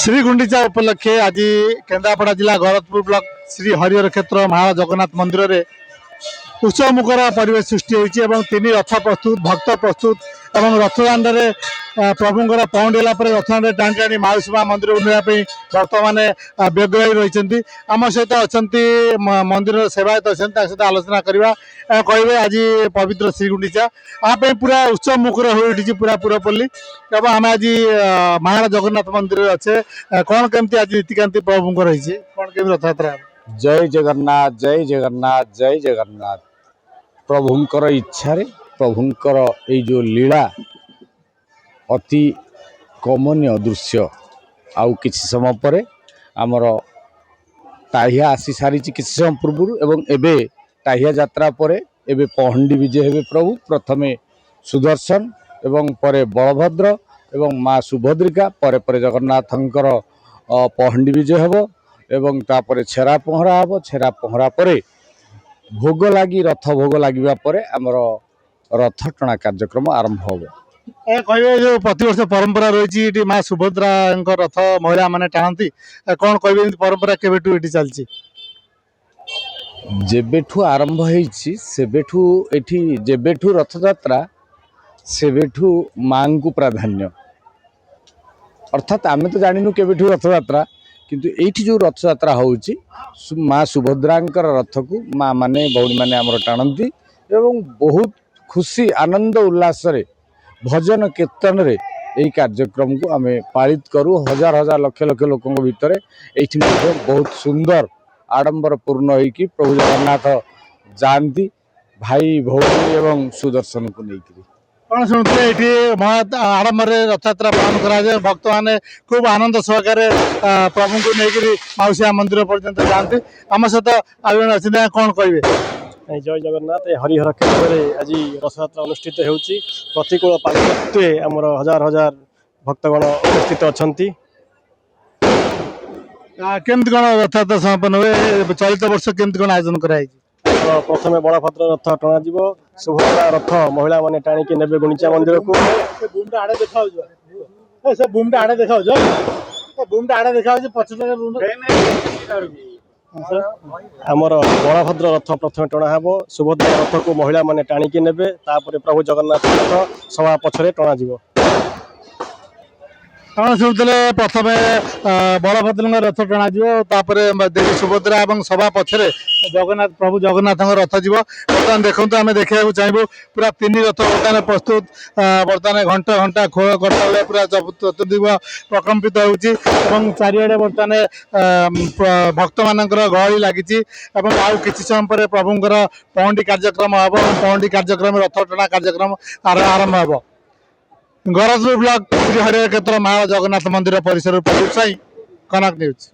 श्री गुंडीचा उपलक्षे आज केन्द्रापड़ा जिला गरजपुर ब्लॉक श्री हरिहर क्षेत्र महा जगन्नाथ मंदिर रे उत्सव मुखर परिवेश सृष्टि होती तीन रथ प्रस्तुत भक्त प्रस्तुत और रथदान प्रभुंर पहुंचला रथदान टाणी टाणी माउसीमा मंदिर नापी भक्त मैंने व्यग्र रही आम सहित अच्छा मंदिर सेवायत अच्छा सहित आलोचना करवा कहे आज पवित्र श्रीगुंडीचा आप पूरा उत्सव मुखर हो पूरा पुरपल्ली एवं आम आज महाराज जगन्नाथ मंदिर अच्छे कौन केमती आज नीतिकांति प्रभुंर रही कौन केमी रथयात्रा जय जगन्नाथ जय जगन्नाथ जय जगन्नाथ प्रभुंकर इच्छा रे प्रभुंकर ये जो लीला अति कमनीय दृश्य आउ किसी समय पर आमर टाहिया आसी सारी किसी समय पूर्व एवं एबे टाहिया यात्रा पर एबे पहंडी विजय हेबे प्रभु प्रथमे सुदर्शन एवं परे बलभद्र एवं माँ सुभद्रिका परे परे जगन्नाथंकर पहंडी विजय हेबो एवं तापर छेरा पहरा हम छेरा पहरा पर भोग लगी रथ भोग लगे आमर रथ टଣା कार्यक्रम आरंभ हो कहे जो प्रतिवर्ष परंपरा रही माँ सुभद्रा रथ महिला माने टाणती कौन कहे परंपरा केबेठू ये चलती जेबेठू आरंभ होईछि सेबेठू एठी जेबेठू रथ यात्रा सेबेठू माँ को प्राधान्य अर्थात आमे तो जानिनु केबेठू रथ यात्रा किंतु एठी जो रथ यात्रा होउछि माँ सुभद्रांकर रथ को माँ माने भौणी माने आमर टाणती एवं बहुत खुशी आनंद उल्लास रे भजन कीर्तन रे यही कार्यक्रम को आमे पालित करू हजार हजार लक्ष लक्ष लोकों भितर एठी बहुत सुंदर आडंबर पूर्ण होइकी प्रभु जगन्नाथ जानती भाई भौणी एवं सुदर्शन को लेकर कौन शुणुते ये आडम्बर रथयात्रा पालन कराए भक्त मैंने खूब आनंद सहकार प्रभु को लेकर माउसिया मंदिर पर्यटन जाती आम सहित आज अच्छे कौन कहे जय जगन्नाथ हरिहर क्षेत्र में आज रथयात्रा अनुष्ठित होउछि प्रतिकूल पार्श्वे आमर हजार हजार भक्तगण उपस्थित अच्छा केमती कौन रथयात्रा समापन हुए चलित वर्ष केमती कौन आयोजन कराई प्रथम बलभद्र रथ टणा सुभद्रा रथ महिला माने टाणिकी नेबे गुंडीचा मंदिर को आमर बलभद्र रथ प्रथम टणा हेबो सुभद्रा रथ को महिला माने टाणिकी नेबे तापर प्रभु जगन्नाथ रथ सभा पछरे टणा जिवो कौन शुणुते प्रथम बलभद्र रथ टणापर देवी सुभद्रा और सभा पछरे जगन्नाथ प्रभु जगन्नाथ रथ जीव बर्तमान देखो आम देखा चाहबू पूरा तीन रथ बर्तमान प्रस्तुत बर्तमान घंटा घंटा खोल करता पूरा चतुर्दिग प्रकम्पित होती चारिड़े बर्तमान भक्त मान गहली लगी आउ कि समय पर प्रभुंर पहंडी कार्यक्रम हम पहंडी कार्यक्रम रथ टଣା कार्यक्रम आरंभ हो गरजपुर ब्लॉक श्री हरिहर क्षेत्र महा जगन्नाथ मंदिर परिसर कनक न्यूज।